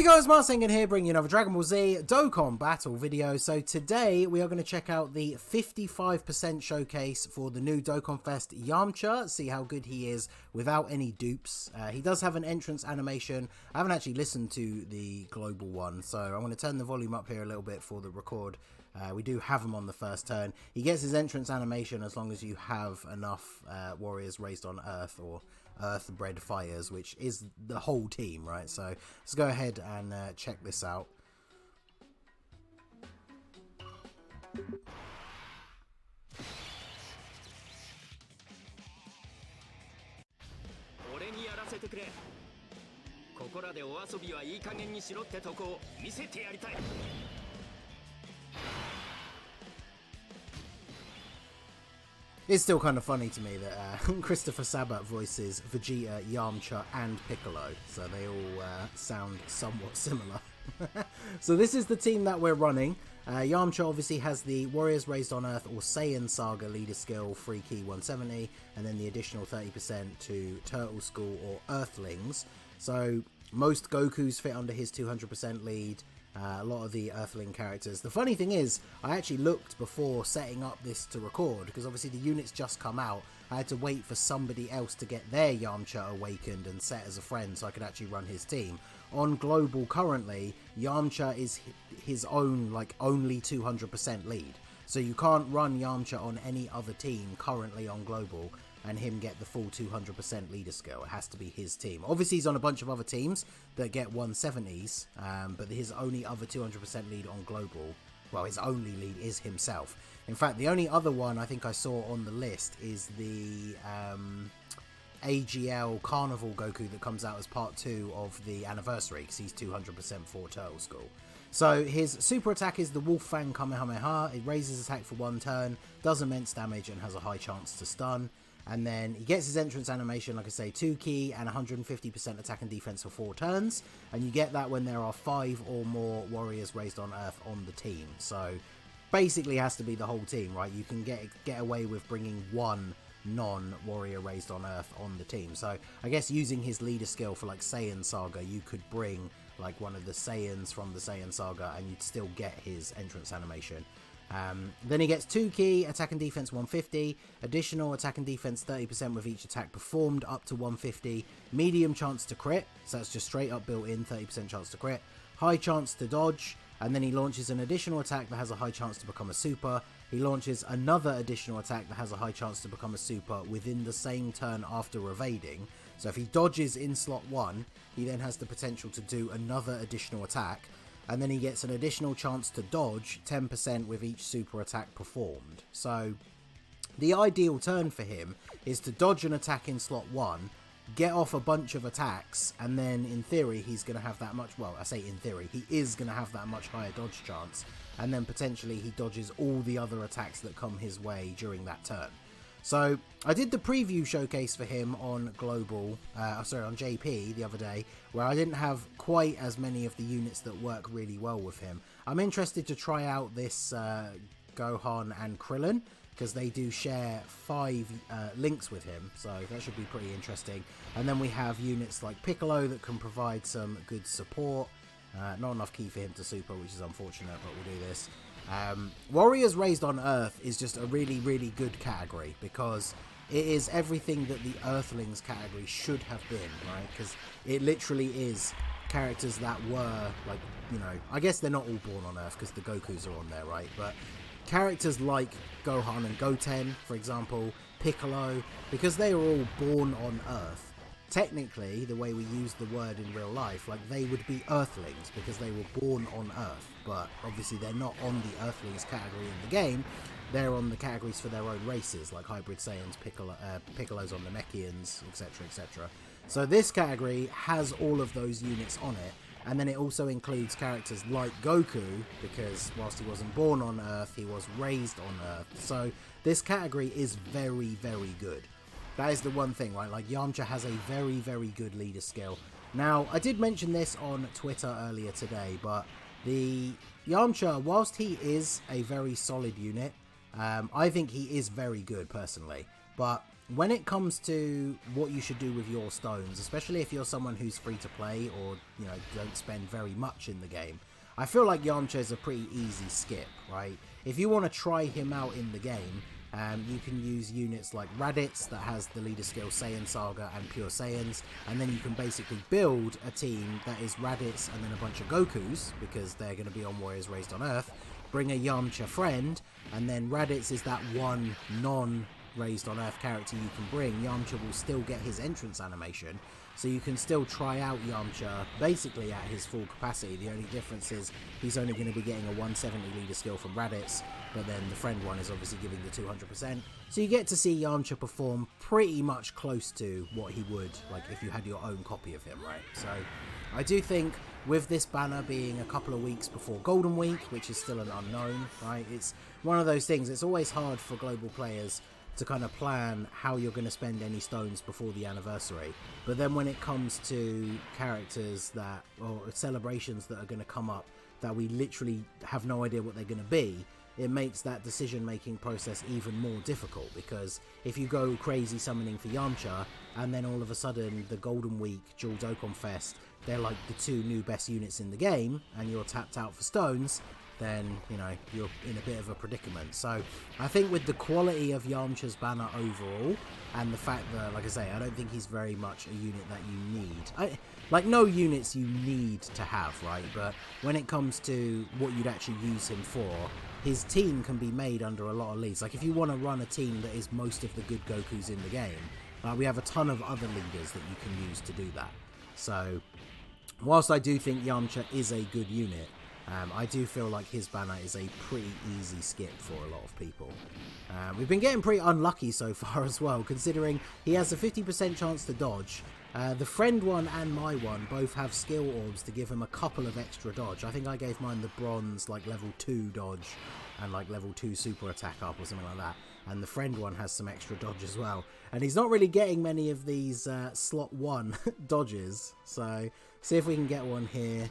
Hey guys, Marsengan here, bringing you another Dragon Ball Z Dokkan battle video. So today we are going to check out the 55% showcase for the new Dokkan Fest YAMCHA, see how good he is without any dupes. He does have an entrance animation. I haven't actually listened to the global one, so I'm going to turn the volume up here a little bit for the record. We do have him on the first turn. He gets his entrance animation as long as you have enough warriors raised on Earth or Earth-bred fires, which is the whole team, right? So let's go ahead and check this out. It's still kind of funny to me that Christopher Sabat voices Vegeta, Yamcha, and Piccolo, so they all sound somewhat similar. So this is the team that we're running. Yamcha obviously has the Warriors Raised on Earth or Saiyan Saga leader skill, free key 170, and then the additional 30% to Turtle School or Earthlings. So most Gokus fit under his 200% lead. A lot of the Earthling characters. The funny thing is, I actually looked before setting up this to record, because obviously the units just come out. I had to wait for somebody else to get their Yamcha awakened and set as a friend so I could actually run his team. On Global currently, Yamcha is his own, like, only 200% lead. So you can't run Yamcha on any other team currently on Global and him get the full 200% leader skill. It has to be his team. Obviously he's on a bunch of other teams that get 170s, but his only other 200% lead on Global, well, his only lead is himself. In fact, the only other one I think I saw on the list is the AGL Carnival Goku that comes out as part 2 of the anniversary, because he's 200% for Turtle School. So his super attack is the Wolf Fang Kamehameha. It raises attack for 1 turn, does immense damage, and has a high chance to stun. And then he gets his entrance animation, like I say, 2 key and 150% attack and defense for 4 turns. And you get that when there are 5 or more warriors raised on Earth on the team. So basically it has to be the whole team, right? You can get away with bringing 1 non-warrior raised on Earth on the team. So I guess using his leader skill for like Saiyan Saga, you could bring like one of the Saiyans from the Saiyan Saga and you'd still get his entrance animation. Then he gets 2 key, attack and defense 150, additional attack and defense 30% with each attack performed up to 150, medium chance to crit, so that's just straight up built in, 30% chance to crit, high chance to dodge, and then he launches an additional attack that has a high chance to become a super. He launches another additional attack that has a high chance to become a super within the same turn after evading. So if he dodges in slot 1, he then has the potential to do another additional attack. And then he gets an additional chance to dodge 10% with each super attack performed. So the ideal turn for him is to dodge an attack in slot 1, get off a bunch of attacks, and then in theory he's going to have that much, well, I say in theory, he is going to have that much higher dodge chance, and then potentially he dodges all the other attacks that come his way during that turn. So I did the preview showcase for him on Global, on JP the other day, where I didn't have quite as many of the units that work really well with him. I'm interested to try out this Gohan and Krillin, because they do share 5 links with him, so that should be pretty interesting. And then we have units like Piccolo that can provide some good support. Not enough key for him to super, which is unfortunate, but we'll do this. Warriors Raised on Earth is just a really, really good category, because it is everything that the Earthlings category should have been, right? Because it literally is characters that were, like, you know, I guess they're not all born on Earth, because the Gokus are on there, right? But characters like Gohan and Goten, for example, Piccolo, because they are all born on Earth, technically, the way we use the word in real life, like, they would be Earthlings because they were born on Earth, but obviously they're not on the Earthlings category in the game. They're on the categories for their own races, like Hybrid Saiyans, Piccolos on the Namekians, etc, etc. So this category has all of those units on it, and then it also includes characters like Goku, because whilst he wasn't born on Earth, he was raised on Earth. So this category is very, very good. That is the one thing, right? Like, Yamcha has a very, very good leader skill. Now, I did mention this on Twitter earlier today, but the Yamcha, whilst he is a very solid unit, I think he is very good, personally. But when it comes to what you should do with your stones, especially if you're someone who's free to play or, you know, don't spend very much in the game, I feel like YAMCHA is a pretty easy skip, right? If you want to try him out in the game, you can use units like Raditz that has the leader skill Saiyan Saga and Pure Saiyans, and then you can basically build a team that is Raditz and then a bunch of Gokus, because they're going to be on Warriors Raised on Earth, bring a YAMCHA friend, and then Raditz is that one non-Raised on Earth character you can bring. YAMCHA will still get his entrance animation, so you can still try out YAMCHA basically at his full capacity. The only difference is he's only going to be getting a 170 leader skill from Raditz, but then the friend one is obviously giving the 200%. So you get to see YAMCHA perform pretty much close to what he would like if you had your own copy of him, right? So I do think with this banner being a couple of weeks before Golden Week, which is still an unknown, right? It's one of those things, it's always hard for global players to kind of plan how you're going to spend any stones before the anniversary. But then when it comes to characters that, or celebrations that are going to come up that we literally have no idea what they're going to be, it makes that decision making process even more difficult, because if you go crazy summoning for YAMCHA and then all of a sudden the Golden Week dual Dokkan Fest, they're like the two new best units in the game and you're tapped out for stones, then, you know, you're in a bit of a predicament. So I think with the quality of YAMCHA's banner overall, and the fact that, like I say, I don't think he's very much a unit that you need. Like, no units you need to have, right? But when it comes to what you'd actually use him for, his team can be made under a lot of leads. Like, if you want to run a team that is most of the good Gokus in the game, we have a ton of other leaders that you can use to do that. So whilst I do think YAMCHA is a good unit, I do feel like his banner is a pretty easy skip for a lot of people. We've been getting pretty unlucky so far as well, considering he has a 50% chance to dodge. The friend one and my one both have skill orbs to give him a couple of extra dodge. I think I gave mine the bronze, like level 2 dodge and like level 2 super attack up or something like that. And the friend one has some extra dodge as well. And he's not really getting many of these slot 1 dodges. So see if we can get one here.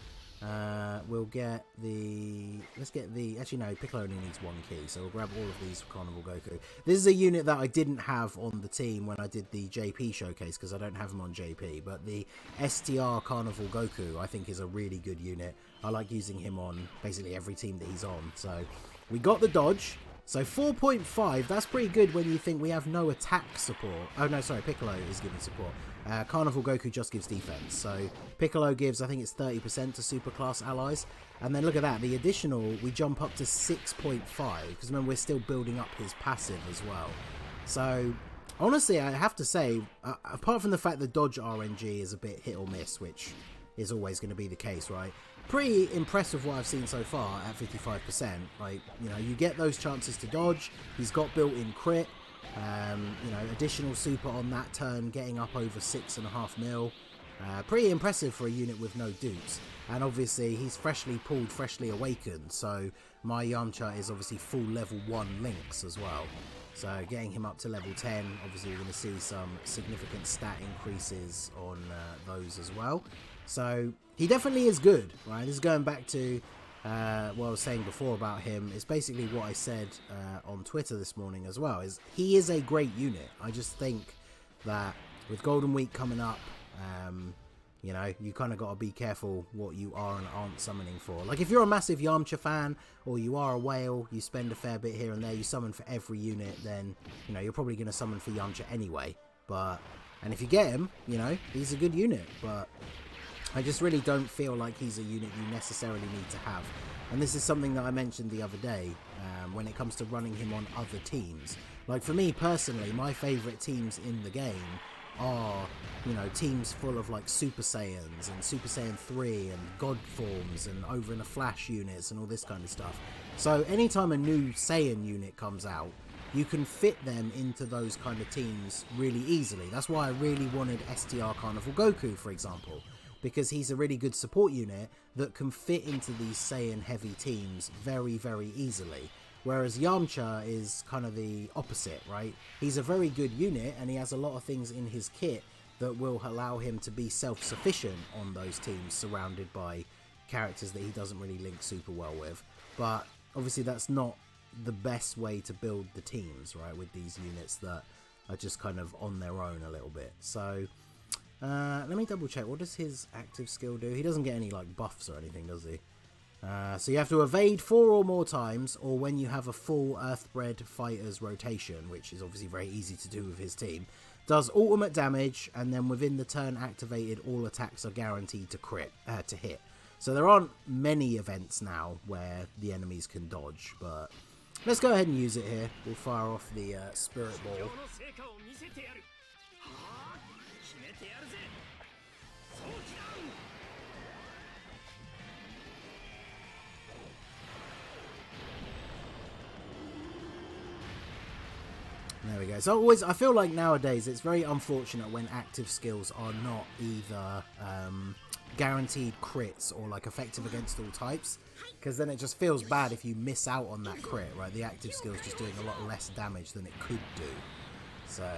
We'll get the, actually no, Piccolo only needs 1 key, so we'll grab all of these for Carnival Goku. This is a unit that I didn't have on the team when I did the JP showcase, because I don't have him on JP, but the STR Carnival Goku I think is a really good unit. I like using him on basically every team that he's on. So we got the dodge. So 4.5, that's pretty good when you think we have no attack support. Oh no, sorry, Piccolo is giving support. Carnival Goku just gives defense. So Piccolo gives, I think it's 30% to superclass allies. And then look at that, the additional, we jump up to 6.5. Because remember, we're still building up his passive as well. So honestly, I have to say, apart from the fact that dodge RNG is a bit hit or miss, which is always going to be the case, right? Pretty impressed with what I've seen so far at 55%. Like, you know, you get those chances to dodge. He's got built-in crit. You know, additional super on that turn, getting up over 6.5 mil. Pretty impressive for a unit with no dupes. And obviously, he's freshly pulled, freshly awakened. So my YAMCHA is obviously full level 1 links as well. So getting him up to level 10, obviously we're going to see some significant stat increases on those as well. So he definitely is good, right? This is going back to what I was saying before about him. It's basically what I said on Twitter this morning as well, is he is a great unit. I just think that with Golden Week coming up, you know, you kind of got to be careful what you are and aren't summoning for. Like, if you're a massive YAMCHA fan, or you are a whale, you spend a fair bit here and there, you summon for every unit, then, you know, you're probably going to summon for YAMCHA anyway. And if you get him, you know, he's a good unit, but I just really don't feel like he's a unit you necessarily need to have. And this is something that I mentioned the other day when it comes to running him on other teams. Like, for me personally, my favourite teams in the game are, you know, teams full of like Super Saiyans and Super Saiyan 3 and God forms and over in the Flash units and all this kind of stuff. So anytime a new Saiyan unit comes out, you can fit them into those kind of teams really easily. That's why I really wanted STR Carnival Goku, for example, because he's a really good support unit that can fit into these Saiyan heavy teams very, very easily. Whereas YAMCHA is kind of the opposite, right? He's a very good unit and he has a lot of things in his kit that will allow him to be self-sufficient on those teams, surrounded by characters that he doesn't really link super well with. But obviously that's not the best way to build the teams, right, with these units that are just kind of on their own a little bit. So let me double check. What does his active skill do? He doesn't get any like buffs or anything, does he? So you have to evade 4 or more times, or when you have a full Earthbred Fighters rotation, which is obviously very easy to do with his team. Does ultimate damage, and then within the turn activated, all attacks are guaranteed to hit. So there aren't many events now where the enemies can dodge, but let's go ahead and use it here. We'll fire off the Spirit Ball. There we go. So I feel like nowadays it's very unfortunate when active skills are not either guaranteed crits or like effective against all types, because then it just feels bad if you miss out on that crit, right? The active skill is just doing a lot less damage than it could do. So,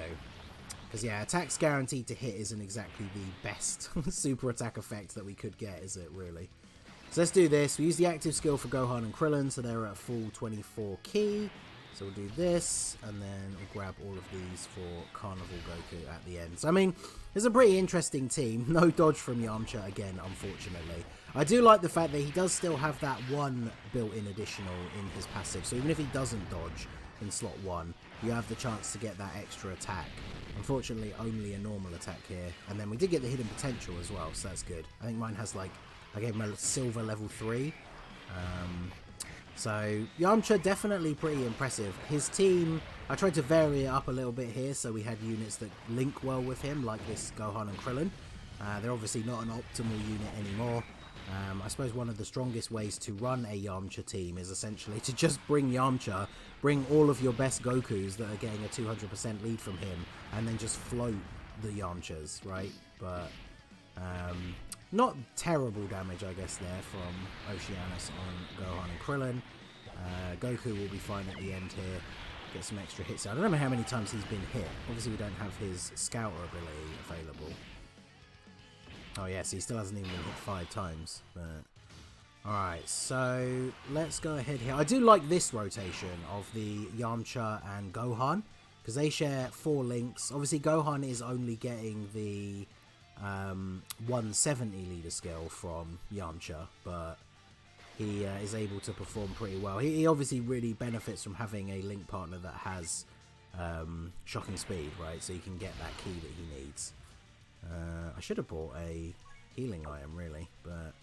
because yeah, attacks guaranteed to hit isn't exactly the best super attack effect that we could get, is it really? So let's do this. We use the active skill for Gohan and Krillin, so they're at full 24 key. So we'll do this, and then we'll grab all of these for Carnival Goku at the end. So, I mean, it's a pretty interesting team. No dodge from Yamcha again, unfortunately. I do like the fact that he does still have that one built-in additional in his passive. So even if he doesn't dodge in slot 1, you have the chance to get that extra attack. Unfortunately, only a normal attack here. And then we did get the hidden potential as well, so that's good. I think mine has, like, I gave him a silver level 3. So, Yamcha definitely pretty impressive. His team, I tried to vary it up a little bit here, so we had units that link well with him, like this Gohan and Krillin. They're obviously not an optimal unit anymore. I suppose one of the strongest ways to run a Yamcha team is essentially to just bring Yamcha, bring all of your best Gokus that are getting a 200% lead from him, and then just float the Yamchas, right? But, not terrible damage, I guess, there from Oceanus on Gohan and Krillin. Goku will be fine at the end here. Get some extra hits. I don't know how many times he's been hit. Obviously, we don't have his Scouter ability available. Oh, yes, he still hasn't even been hit 5 times. But alright, so let's go ahead here. I do like this rotation of the Yamcha and Gohan, because they share 4 links. Obviously, Gohan is only getting the 170 leader skill from Yamcha, but he is able to perform pretty well. He obviously really benefits from having a link partner that has shocking speed, right? So you can get that key that he needs. I should have bought a healing item, really, but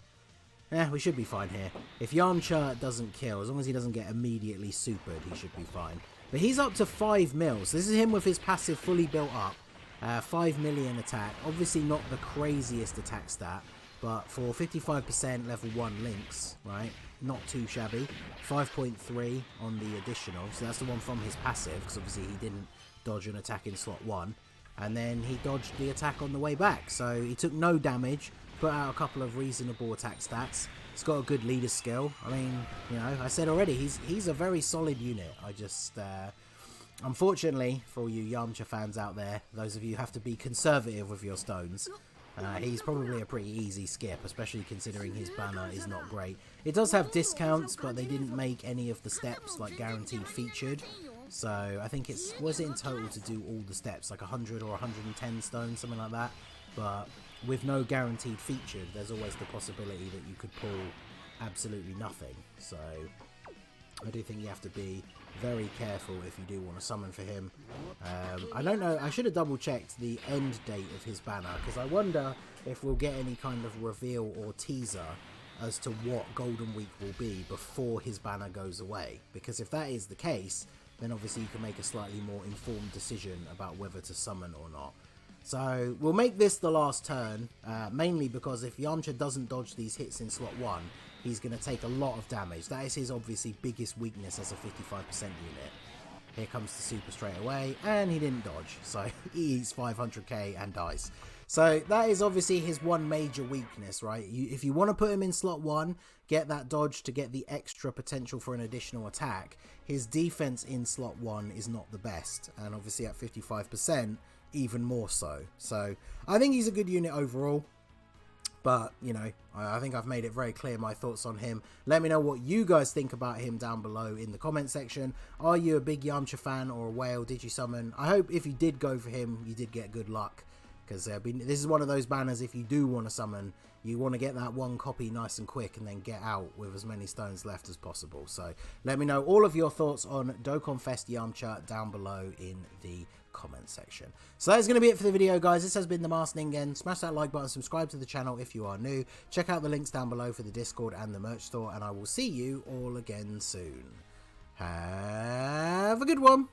yeah, we should be fine here. If Yamcha doesn't kill, as long as he doesn't get immediately supered, he should be fine. But he's up to 5 mils. This is him with his passive fully built up. 5 million attack, obviously not the craziest attack stat, but for 55% level 1 links, right, not too shabby. 5.3 on the additional, so that's the one from his passive, because obviously he didn't dodge an attack in slot 1, and then he dodged the attack on the way back, so he took no damage, put out a couple of reasonable attack stats. He's got a good leader skill. I mean, you know, I said already, he's a very solid unit. I just unfortunately, for all you Yamcha fans out there, those of you who have to be conservative with your stones, he's probably a pretty easy skip, especially considering his banner is not great. It does have discounts, but they didn't make any of the steps like guaranteed featured. So I think was it in total to do all the steps, like 100 or 110 stones, something like that. But with no guaranteed featured, there's always the possibility that you could pull absolutely nothing. So I do think you have to be very careful if you do want to summon for him. I don't know, I should have double checked the end date of his banner, because I wonder if we'll get any kind of reveal or teaser as to what Golden Week will be before his banner goes away. Because if that is the case, then obviously you can make a slightly more informed decision about whether to summon or not. So we'll make this the last turn, mainly because if Yamcha doesn't dodge these hits in slot 1, he's going to take a lot of damage. That is his obviously biggest weakness as a 55% unit. Here comes the super straight away, and he didn't dodge, so he eats 500k and dies. So that is obviously his one major weakness, right? If you want to put him in slot 1, get that dodge to get the extra potential for an additional attack, his defense in slot 1 is not the best, and obviously at 55%, even more so. So I think he's a good unit overall. But, you know, I think I've made it very clear my thoughts on him. Let me know what you guys think about him down below in the comment section. Are you a big Yamcha fan or a whale did you summon? I hope if you did go for him, you did get good luck. Because this is one of those banners, if you do want to summon, you want to get that one copy nice and quick and then get out with as many stones left as possible. So let me know all of your thoughts on Dokkan Fest Yamcha down below in the comment section. So that's going to be it for the video, guys. This has been the Masked Ningen. Smash that like button, subscribe to the channel if you are new. Check out the links down below for the Discord and the merch store, and I will see you all again soon. Have a good one.